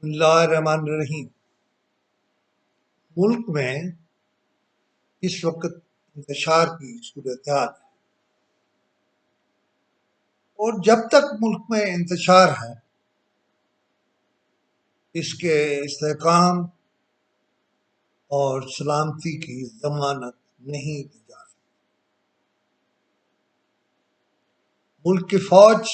बिस्मिल्लाहिर्रहमानिर्रहीम। मुल्क में इस वक्त इंतशार की सूरत हाल है, और जब तक मुल्क में इंतशार है इसके इस्तेहकाम और सलामती की जमानत नहीं दी जा सकती। मुल्क की फौज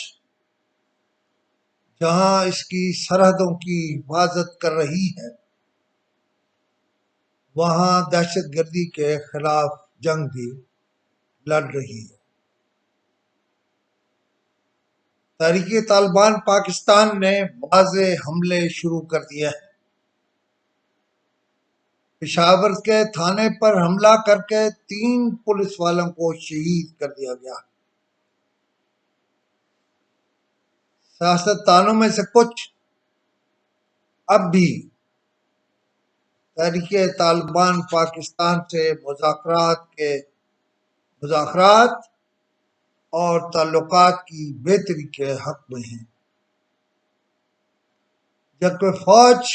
जहां इसकी सरहदों की हिफाजत कर रही है, वहां दहशतगर्दी के खिलाफ जंग भी लड़ रही है। तहरीके तालिबान पाकिस्तान ने वाज़े हमले शुरू कर दिए हैं। पेशावर के थाने पर हमला करके 3 पुलिस वालों को शहीद कर दिया गया। सियासतदानों में से कुछ अब भी तहरीके तालिबान पाकिस्तान से मुज़ाकरात और ताल्लुकात की बेहतरी के हक में हैं, जबकि फौज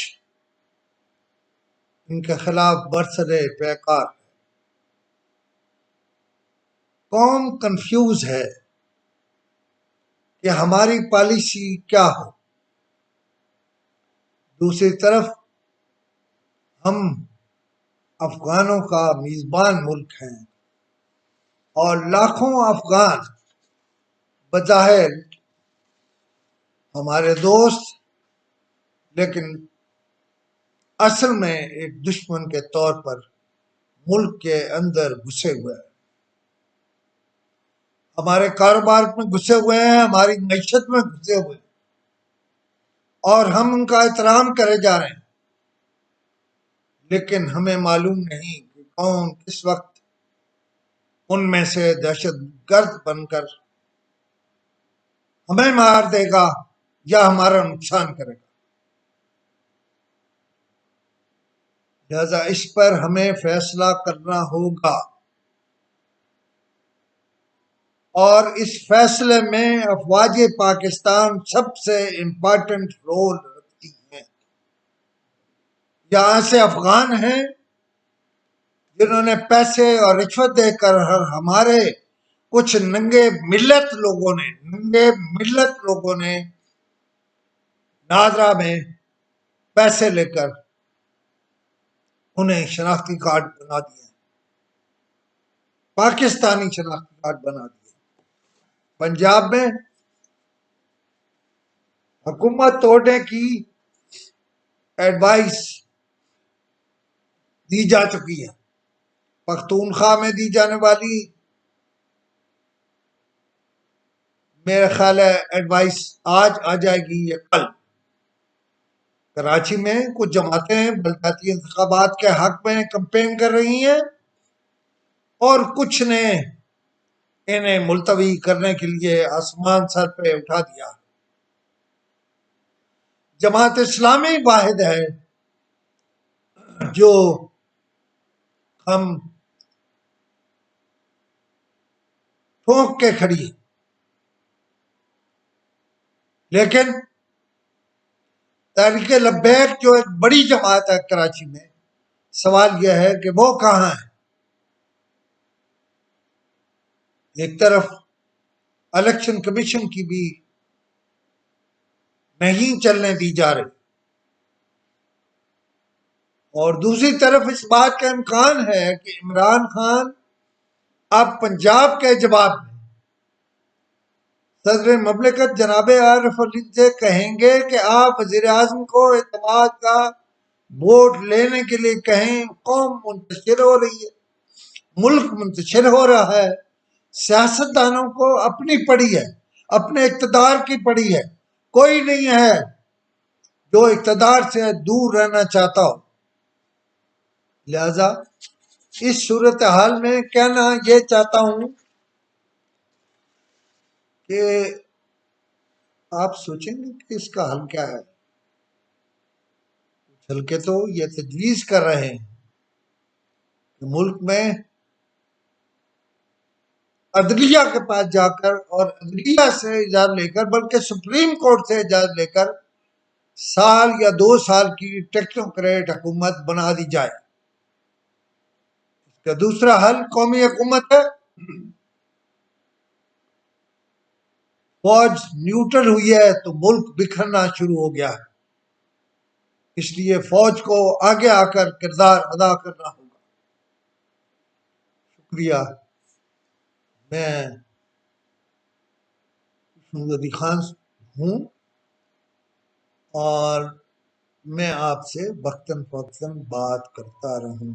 इनके खिलाफ बरसरे पैकार है। कौम कंफ्यूज है कि हमारी पॉलिसी क्या हो। दूसरी तरफ हम अफगानों का मेजबान मुल्क हैं और लाखों अफगान बज़ाहिर हमारे दोस्त, लेकिन असल में एक दुश्मन के तौर पर मुल्क के अंदर घुसे हुए हैं, हमारे कारोबार में घुसे हुए हैं, हमारी मईशत में घुसे हुए हैं, और हम उनका एहतराम करे जा रहे हैं। लेकिन हमें मालूम नहीं कि कौन किस वक्त उनमें से दहशतगर्द बनकर हमें मार देगा या हमारा नुकसान करेगा। लिहाजा इस पर हमें फैसला करना होगा, और इस फैसले में अफवाज पाकिस्तान सबसे इम्पोर्टेंट रोल रखती हैं। यहाँ से अफगान हैं जिन्होंने पैसे और रिश्वत देकर हमारे कुछ नंगे मिल्लत लोगों ने नादरा में पैसे लेकर उन्हें शनाख्ती कार्ड बना दिए, पाकिस्तानी शनाख्ती कार्ड बना दिए। पंजाब में हुकूमत तोड़ने की एडवाइस दी जा चुकी है। पख्तूनख्वा में दी जाने वाली मेरा ख्याल है एडवाइस आज आ जाएगी या कल। कराची में कुछ जमातें बलदाती इंतखाबात के हक में कैंपेन कर रही हैं, और कुछ ने इन्हें मुलतवी करने के लिए आसमान सर पे उठा दिया। जमात इस्लामी वाहिद है जो हम ठोक के खड़ी है, लेकिन तहरीके लब्बैक जो एक बड़ी जमात है कराची में, सवाल यह है कि वो कहां है। एक तरफ इलेक्शन कमीशन की भी नहीं चलने दी जा रही, और दूसरी तरफ इस बात का इम्कान है कि इमरान खान अब पंजाब के जवाब में सदर ममलिकत जनाब आरिफ अलवी से कहेंगे कि आप वजीर आजम को एतमाद का वोट लेने के लिए कहें। कौम मुंतशिर हो रही है, मुल्क मुंतशिर हो रहा है, सियासतदानों को अपनी पड़ी है, अपने इक़्तिदार की पड़ी है। कोई नहीं है जो इक़्तिदार से दूर रहना चाहता हो। लिहाजा इस सूरत हाल में कहना यह चाहता हूं कि आप सोचेंगे कि इसका हल क्या है। चल के तो ये तजवीज़ कर रहे हैं कि मुल्क में अदलिया के पास जाकर और अदलिया से इजाज़त लेकर, बल्कि सुप्रीम कोर्ट से इजाज़त लेकर साल या 2 साल की टेक्नोक्रेट हुकूमत बना दी जाए। इसका दूसरा हल कौमी हुकूमत है। फौज न्यूट्रल हुई है तो मुल्क बिखरना शुरू हो गया है, इसलिए फौज को आगे आकर किरदार अदा करना होगा। शुक्रिया। मैं मोहम्मद खान हूँ और मैं आपसे वक्तन फवक्तन बात करता रहूँ।